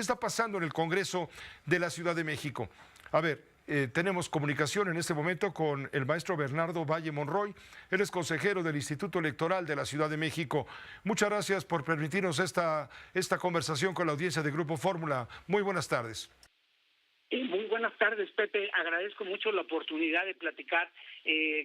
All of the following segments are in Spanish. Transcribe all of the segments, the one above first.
está pasando en el Congreso de la Ciudad de México. A ver, tenemos comunicación en este momento con el maestro Bernardo Valle Monroy. Él es consejero del Instituto Electoral de la Ciudad de México. Muchas gracias por permitirnos esta conversación con la audiencia de Grupo Fórmula. Muy buenas tardes. Muy buenas tardes, Pepe. Agradezco mucho la oportunidad de platicar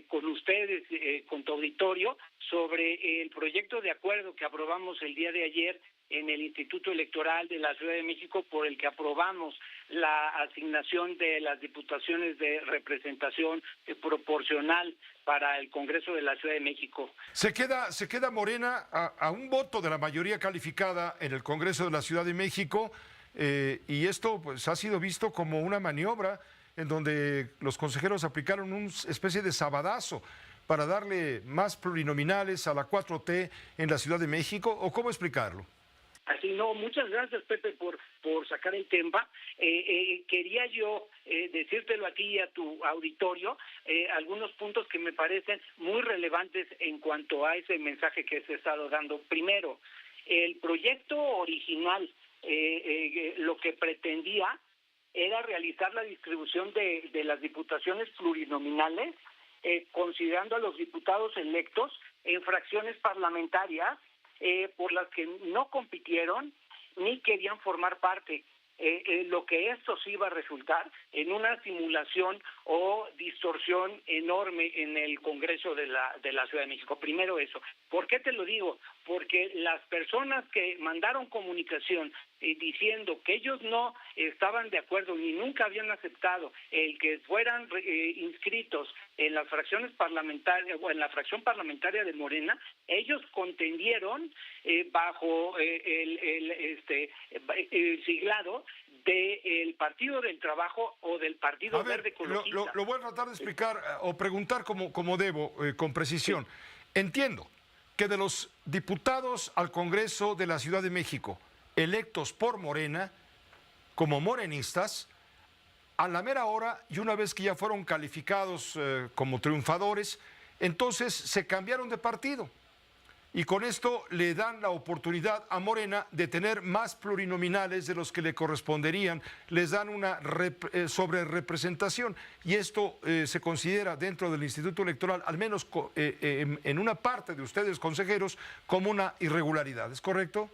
con ustedes, con tu auditorio, sobre el proyecto de acuerdo que aprobamos el día de ayer en el Instituto Electoral de la Ciudad de México, por el que aprobamos la asignación de las diputaciones de representación proporcional para el Congreso de la Ciudad de México. Se queda Morena a un voto de la mayoría calificada en el Congreso de la Ciudad de México. Y esto pues ha sido visto como una maniobra en donde los consejeros aplicaron una especie de sabadazo para darle más plurinominales a la 4T en la Ciudad de México, ¿o cómo explicarlo? Así no, muchas gracias, Pepe, por sacar el tema. Quería yo decírtelo aquí y a tu auditorio, algunos puntos que me parecen muy relevantes en cuanto a ese mensaje que se ha estado dando. Primero, el proyecto original, lo que pretendía era realizar la distribución de las diputaciones plurinominales, considerando a los diputados electos en fracciones parlamentarias por las que no compitieron ni querían formar parte. Lo que esto sí iba a resultar en una simulación o distorsión enorme en el Congreso de la Ciudad de México. Primero eso. ¿Por qué te lo digo? Porque las personas que mandaron comunicación diciendo que ellos no estaban de acuerdo ni nunca habían aceptado el que fueran inscritos en las fracciones parlamentarias o en la fracción parlamentaria de Morena, ellos contendieron bajo el siglado del Partido del Trabajo o del Partido Verde Ecologista. Lo voy a tratar de explicar o preguntar como debo, con precisión. Sí. Entiendo que de los diputados al Congreso de la Ciudad de México electos por Morena, como morenistas, a la mera hora y una vez que ya fueron calificados como triunfadores, entonces se cambiaron de partido. Y con esto le dan la oportunidad a Morena de tener más plurinominales de los que le corresponderían, les dan una sobrerepresentación y esto se considera dentro del Instituto Electoral, al menos en una parte de ustedes consejeros, como una irregularidad. ¿Es correcto?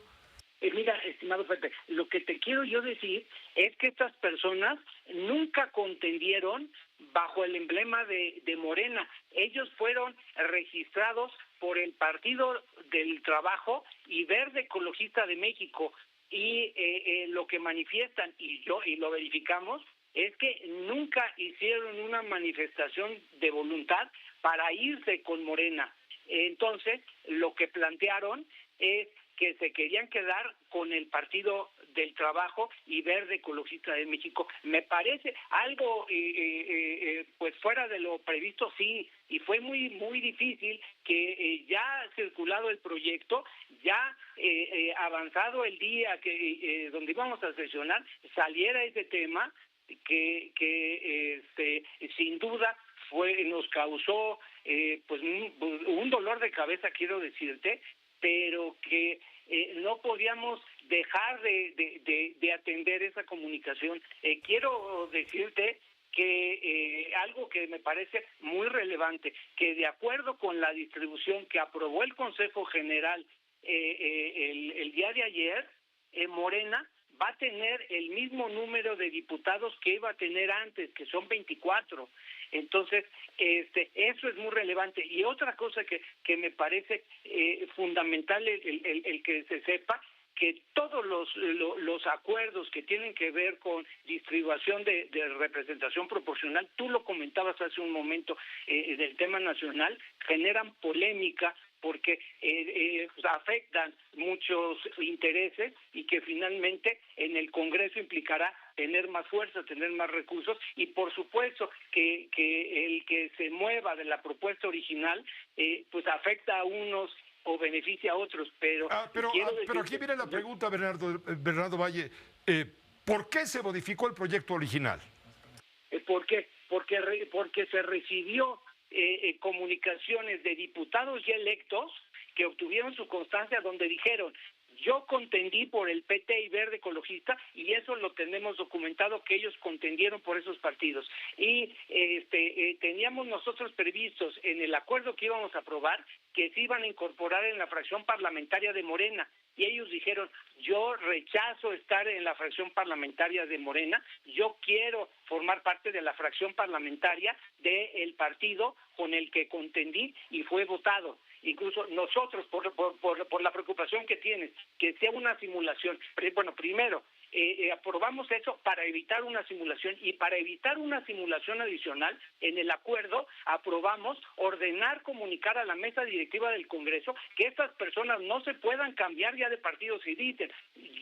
Mira, estimado Pepe, lo que te quiero yo decir es que estas personas nunca contendieron bajo el emblema de Morena. Ellos fueron registrados por el Partido del Trabajo y Verde Ecologista de México y lo que manifiestan, y lo verificamos, es que nunca hicieron una manifestación de voluntad para irse con Morena. Entonces, lo que plantearon es que se querían quedar con el Partido del Trabajo y Verde Ecologista de México. Me parece algo pues fuera de lo previsto, sí, y fue muy difícil que ya circulado el proyecto, ya avanzado el día que donde íbamos a sesionar, saliera ese tema que sin duda nos causó pues un dolor de cabeza, quiero decirte, pero que no podíamos dejar de atender esa comunicación. Quero decirte que algo que me parece muy relevante, que de acuerdo con la distribución que aprobó el Consejo General el día de ayer, Morena va a tener el mismo número de diputados que iba a tener antes, que son 24. Entonces, eso es muy relevante. Y otra cosa que me parece fundamental el que se sepa, que todos los acuerdos que tienen que ver con distribución de representación proporcional, tú lo comentabas hace un momento del tema nacional, generan polémica porque afectan muchos intereses y que finalmente en el Congreso implicará tener más fuerza, tener más recursos y por supuesto que el que se mueva de la propuesta original pues afecta a unos o beneficia a otros, pero aquí viene la pregunta, Bernardo Valle, ¿por qué se modificó el proyecto original? ¿Por qué? Porque se recibió comunicaciones de diputados ya electos que obtuvieron su constancia donde dijeron: Yo contendí por el PT y Verde Ecologista, y eso lo tenemos documentado, que ellos contendieron por esos partidos. Y teníamos nosotros previstos en el acuerdo que íbamos a aprobar que se iban a incorporar en la fracción parlamentaria de Morena. Y ellos dijeron, yo rechazo estar en la fracción parlamentaria de Morena, yo quiero formar parte de la fracción parlamentaria del partido con el que contendí y fue votado. Incluso nosotros, por la preocupación que tienes, que sea una simulación. Bueno, primero, aprobamos eso para evitar una simulación, y para evitar una simulación adicional, en el acuerdo aprobamos ordenar, comunicar a la mesa directiva del Congreso que estas personas no se puedan cambiar ya de partido. Si dicen,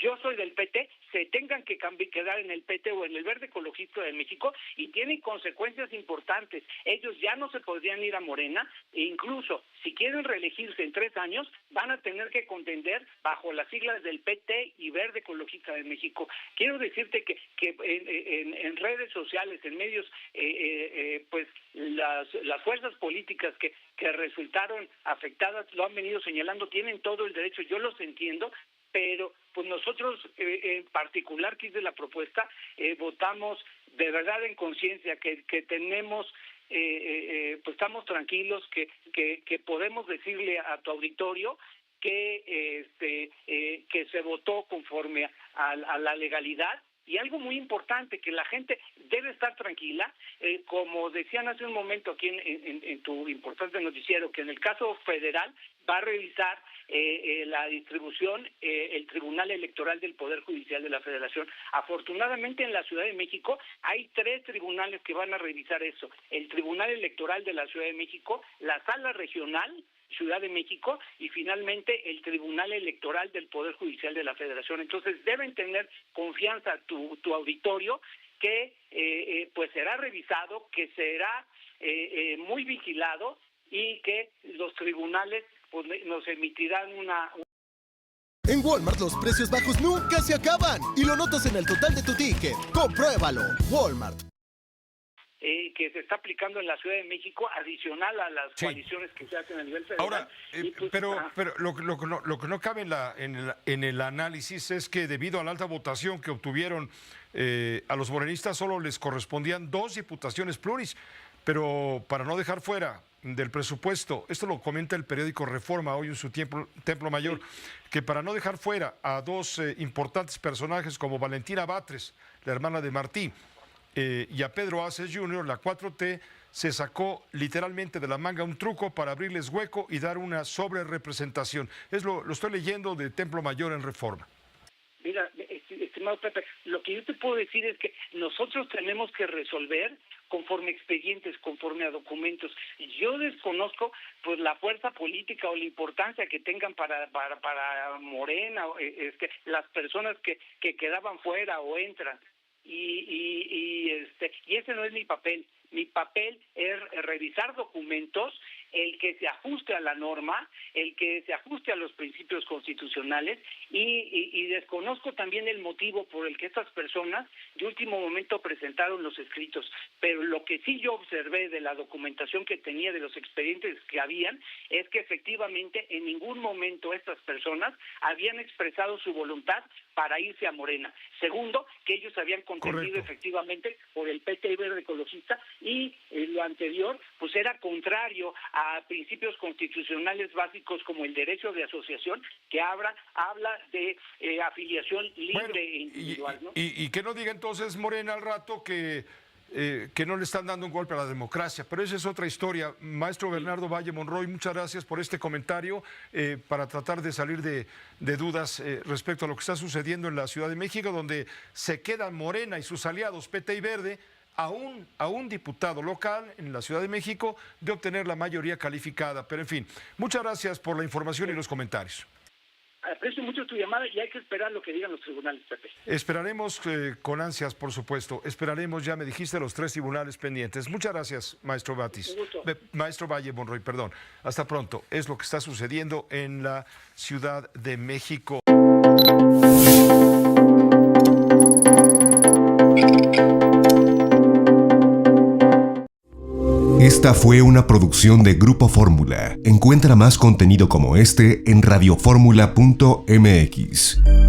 yo soy del PT, se tengan que quedar en el PT o en el Verde Ecologista de México, y tienen consecuencias importantes. Ellos ya no se podrían ir a Morena, e incluso si quieren reelegirse en 3 años, van a tener que contender bajo las siglas del PT y Verde Ecologista de México. Quiero decirte que en redes sociales, en medios, pues las fuerzas políticas que resultaron afectadas lo han venido señalando, tienen todo el derecho, yo los entiendo, pero pues nosotros en particular, que hice la propuesta, votamos de verdad en conciencia, que tenemos, pues estamos tranquilos, que podemos decirle a tu auditorio que se votó conforme a la legalidad. Y algo muy importante, que la gente debe estar tranquila, como decían hace un momento aquí en tu importante noticiero, que en el caso federal va a revisar la distribución el Tribunal Electoral del Poder Judicial de la Federación. Afortunadamente en la Ciudad de México hay 3 tribunales que van a revisar eso: el Tribunal Electoral de la Ciudad de México, la Sala Regional Ciudad de México y finalmente el Tribunal Electoral del Poder Judicial de la Federación. Entonces deben tener confianza tu auditorio, que pues será revisado, que será muy vigilado, y que los tribunales pues nos emitirán una... En Walmart los precios bajos nunca se acaban y lo notas en el total de tu ticket. ¡Compruébalo! Walmart. Que se está aplicando en la Ciudad de México, adicional a las coaliciones que se hacen a nivel federal. Ahora, pues, pero lo que no cabe en el análisis es que debido a la alta votación que obtuvieron a los morenistas, solo les correspondían 2 diputaciones pluris, pero para no dejar fuera del presupuesto, esto lo comenta el periódico Reforma hoy en su Templo Mayor, que para no dejar fuera a 2 importantes personajes como Valentina Batres, la hermana de Martí, y a Pedro Aces Jr., la 4T se sacó literalmente de la manga un truco para abrirles hueco y dar una sobrerepresentación. Lo estoy leyendo de Templo Mayor en Reforma. Mira, estimado Pepe, lo que yo te puedo decir es que nosotros tenemos que resolver conforme expedientes, conforme a documentos. Yo desconozco pues la fuerza política o la importancia que tengan para Morena, las personas que quedaban fuera o entran. Y ese no es mi papel. Mi papel es revisar documentos, el que se ajuste a la norma, el que se ajuste a los principios constitucionales, y desconozco también el motivo por el que estas personas de último momento presentaron los escritos. Pero lo que sí yo observé de la documentación que tenía, de los expedientes que habían, es que efectivamente en ningún momento estas personas habían expresado su voluntad para irse a Morena. Segundo, que ellos habían contendido efectivamente por el PT y Verde Ecologista, y lo anterior pues era contrario a principios constitucionales básicos como el derecho de asociación, que habla de afiliación libre e individual, ¿no? Y que no diga entonces Morena al rato que no le están dando un golpe a la democracia, pero esa es otra historia. Maestro Bernardo Valle Monroy, muchas gracias por este comentario para tratar de salir de dudas respecto a lo que está sucediendo en la Ciudad de México, donde se quedan Morena y sus aliados PT y Verde a un diputado local en la Ciudad de México de obtener la mayoría calificada. Pero en fin, muchas gracias por la información y los comentarios. Aprecio mucho tu llamada y hay que esperar lo que digan los tribunales, Pepe. Esperaremos con ansias, por supuesto. Esperaremos, ya me dijiste, los 3 tribunales pendientes. Muchas gracias, maestro Batis. Maestro Valle Monroy, perdón. Hasta pronto. Es lo que está sucediendo en la Ciudad de México. Esta fue una producción de Grupo Fórmula. Encuentra más contenido como este en radioformula.mx.